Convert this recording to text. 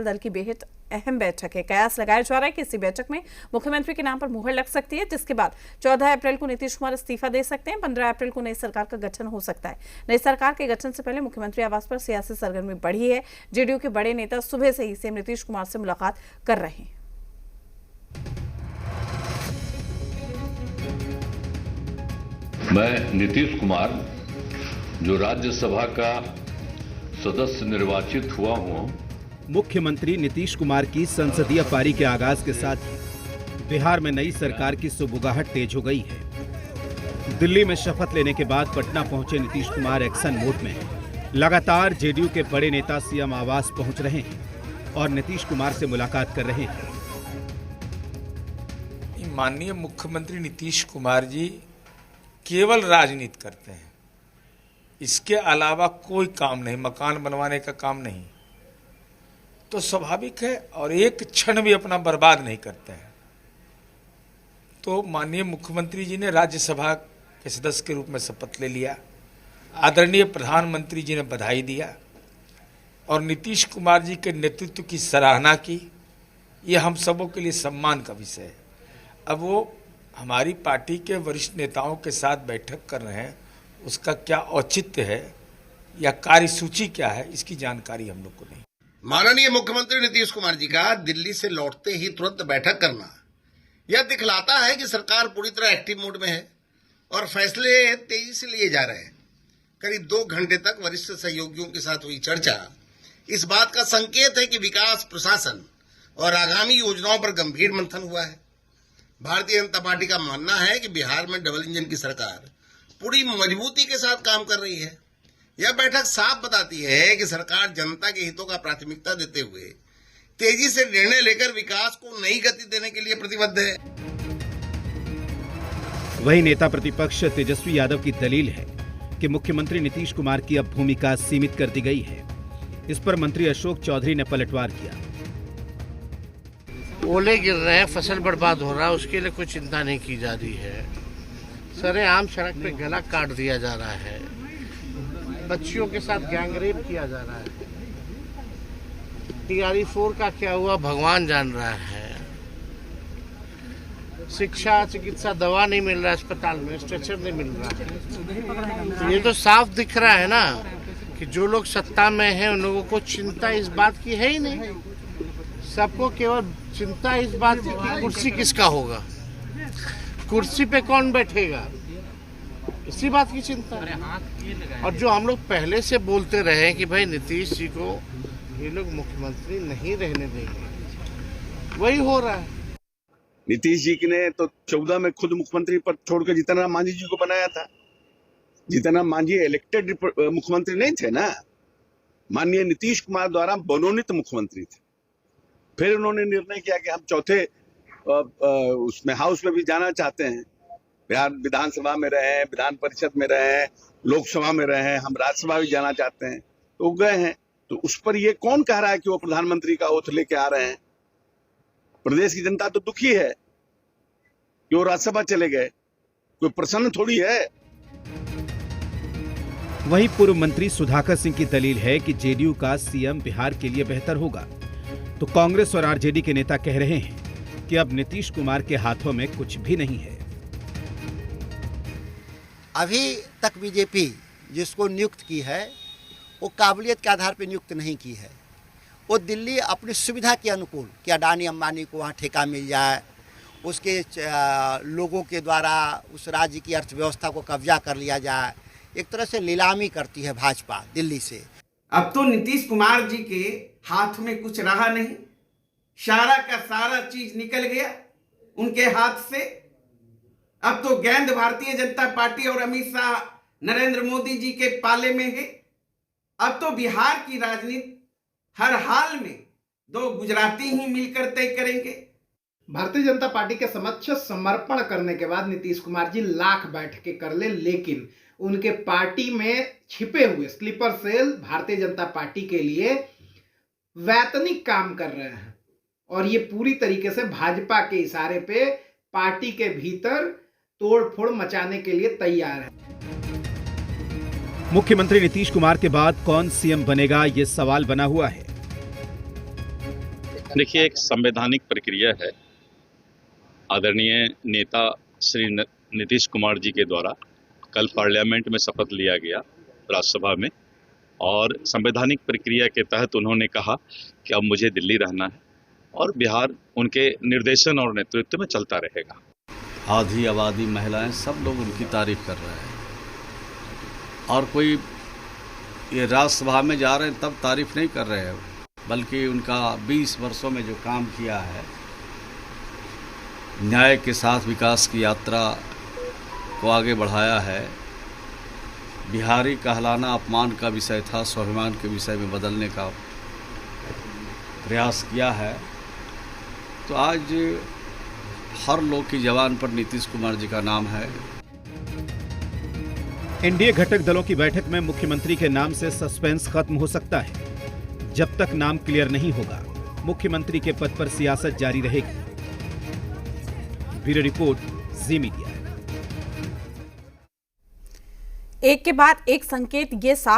दल की बेहद अहम बैठक है। कयास लगाया जा रहा है कि इसी बैठक में मुख्यमंत्री के नाम पर मुहर लग सकती है, जिसके बाद 14 अप्रैल को नीतीश कुमार इस्तीफा दे सकते हैं। 15 अप्रैल को नई सरकार का गठन हो सकता है। नई सरकार के गठन से पहले मुख्यमंत्री आवास पर सियासी सरगर्मी बढ़ी है। जेडीयू के बड़े नेता सुबह से ही सीएम नीतीश कुमार से मुलाकात कर रहे हैं। मैं नीतीश कुमार जो राज्यसभा का सदस्य निर्वाचित हुआ हूं। मुख्यमंत्री नीतीश कुमार की संसदीय पारी के आगाज के साथ ही बिहार में नई सरकार की सुबुगाहट तेज हो गई है। दिल्ली में शपथ लेने के बाद पटना पहुंचे नीतीश कुमार एक्शन मोड में हैं। लगातार जेडीयू के बड़े नेता सीएम आवास पहुंच रहे हैं और नीतीश कुमार से मुलाकात कर रहे हैं। माननीय मुख्यमंत्री नीतीश कुमार जी केवल राजनीति करते हैं, इसके अलावा कोई काम नहीं, मकान बनवाने का काम नहीं, तो स्वाभाविक है। और एक क्षण भी अपना बर्बाद नहीं करते हैं। तो माननीय मुख्यमंत्री जी ने राज्यसभा के सदस्य के रूप में शपथ ले लिया। आदरणीय प्रधानमंत्री जी ने बधाई दिया और नीतीश कुमार जी के नेतृत्व की सराहना की। ये हम सबों के लिए सम्मान का विषय है। अब वो हमारी पार्टी के वरिष्ठ नेताओं के साथ बैठक कर रहे हैं, उसका क्या औचित्य है या कार्यसूची क्या है, इसकी जानकारी हम लोग को नहीं। माननीय मुख्यमंत्री नीतीश कुमार जी का दिल्ली से लौटते ही तुरंत बैठक करना यह दिखलाता है कि सरकार पूरी तरह एक्टिव मोड में है और फैसले तेजी से लिए जा रहे हैं। करीब 2 घंटे तक वरिष्ठ सहयोगियों के साथ हुई चर्चा इस बात का संकेत है कि विकास, प्रशासन और आगामी योजनाओं पर गंभीर मंथन हुआ है। भारतीय जनता पार्टी का मानना है कि बिहार में डबल इंजन की सरकार पूरी मजबूती के साथ काम कर रही है। यह बैठक साफ बताती है कि सरकार जनता के हितों का प्राथमिकता देते हुए तेजी से निर्णय लेकर विकास को नई गति देने के लिए प्रतिबद्ध है। वही नेता प्रतिपक्ष तेजस्वी यादव की दलील है कि मुख्यमंत्री नीतीश कुमार की अब भूमिका सीमित कर दी गई है। इस पर मंत्री अशोक चौधरी ने पलटवार किया। ओले गिर रहे हैं, फसल बर्बाद हो रहा है, उसके लिए कोई चिंता नहीं की जा रही है। सरेआम सड़क पे गला काट दिया जा रहा है, बच्चियों के साथ गैंगरेप किया जा रहा है। TRE-4 का क्या हुआ भगवान जान रहा है। शिक्षा, चिकित्सा, दवा नहीं मिल रहा है, अस्पताल में स्ट्रेचर नहीं मिल रहा है। ये तो साफ दिख रहा है ना कि जो लोग सत्ता में हैं उन लोगों को चिंता इस बात की है ही नहीं। सबको केवल चिंता इस बात की कि कुर्सी किसका होगा, कुर्सी पे कौन बैठेगा, इसी बात की चिंता है। और जो हम लोग पहले से बोलते रहे कि भाई नीतीश जी को ये लोग मुख्यमंत्री नहीं रहने देंगे, वही हो रहा है। नीतीश जी ने तो 14 में खुद मुख्यमंत्री पद छोड़कर जीतन राम मांझी जी को बनाया था। जीतन राम मांझी इलेक्टेड मुख्यमंत्री नहीं थे ना, माननीय नीतीश कुमार द्वारा मनोनीत मुख्यमंत्री थे। फिर उन्होंने निर्णय किया कि हम चौथे उसमें हाउस में भी जाना चाहते हैं। बिहार विधानसभा में रहे, विधान परिषद में रहे, लोकसभा में रहे, हम राज्यसभा भी जाना चाहते हैं, तो गए हैं। तो उस पर ये कौन कह रहा है कि वो प्रधानमंत्री का ओथ लेके आ रहे हैं? प्रदेश की जनता तो दुखी है कि वो राज्यसभा चले गए, कोई प्रसन्न थोड़ी है। वहीं पूर्व मंत्री सुधाकर सिंह की दलील है कि जेडीयू का सीएम बिहार के लिए बेहतर होगा, तो कांग्रेस और आरजेडी के नेता कह रहे हैं कि अब नीतीश कुमार के हाथों में कुछ भी नहीं है। अभी तक बीजेपी जिसको नियुक्त की है वो काबिलियत के आधार पर नियुक्त नहीं की है। वो दिल्ली अपनी सुविधा के अनुकूल कि अडानी अंबानी को वहाँ ठेका मिल जाए, उसके लोगों के द्वारा उस राज्य की अर्थव्यवस्था को कब्जा कर लिया जाए, एक तरह से नीलामी करती है भाजपा दिल्ली से। अब तो नीतीश कुमार जी के हाथ में कुछ रहा नहीं, सारा का सारा चीज निकल गया उनके हाथ से। अब तो गेंद भारतीय जनता पार्टी और अमित शाह, नरेंद्र मोदी जी के पाले में है। अब तो बिहार की राजनीति हर हाल में 2 गुजराती ही मिलकर तय करेंगे। भारतीय जनता पार्टी के समक्ष समर्पण करने के बाद नीतीश कुमार जी लाख बैठकें कर ले, लेकिन उनके पार्टी में छिपे हुए sleeper cell Bharatiya Janata party के लिए वैतनिक काम कर रहे हैं और ये पूरी तरीके से भाजपा के इशारे पे पार्टी के भीतर तोड़फोड़ मचाने के लिए तैयार है। मुख्यमंत्री नीतीश कुमार के बाद कौन सीएम बनेगा, ये सवाल बना हुआ है। देखिए, एक संवैधानिक प्रक्रिया है। आदरणीय नेता श्री नीतीश कुमार जी के द्वारा कल पार्लियामेंट में शपथ लिया गया राज्यसभा में, और संवैधानिक प्रक्रिया के तहत उन्होंने कहा कि अब मुझे दिल्ली रहना है और बिहार उनके निर्देशन और नेतृत्व में चलता रहेगा। आधी आबादी महिलाएं सब लोग उनकी तारीफ कर रहे हैं, और कोई ये राज्यसभा में जा रहे हैं तब तारीफ नहीं कर रहे हैं, बल्कि उनका 20 वर्षों में जो काम किया है, न्याय के साथ विकास की यात्रा को आगे बढ़ाया है, बिहारी कहलाना अपमान का विषय था, स्वाभिमान के विषय में बदलने का प्रयास किया है। तो आज हर लोग की जबान पर नीतीश कुमार जी का नाम है। एनडीए घटक दलों की बैठक में मुख्यमंत्री के नाम से सस्पेंस खत्म हो सकता है। जब तक नाम क्लियर नहीं होगा, मुख्यमंत्री के पद पर सियासत जारी रहेगी। ब्यूरो रिपोर्ट, जी मीडिया। एक के बाद एक संकेत ये साफ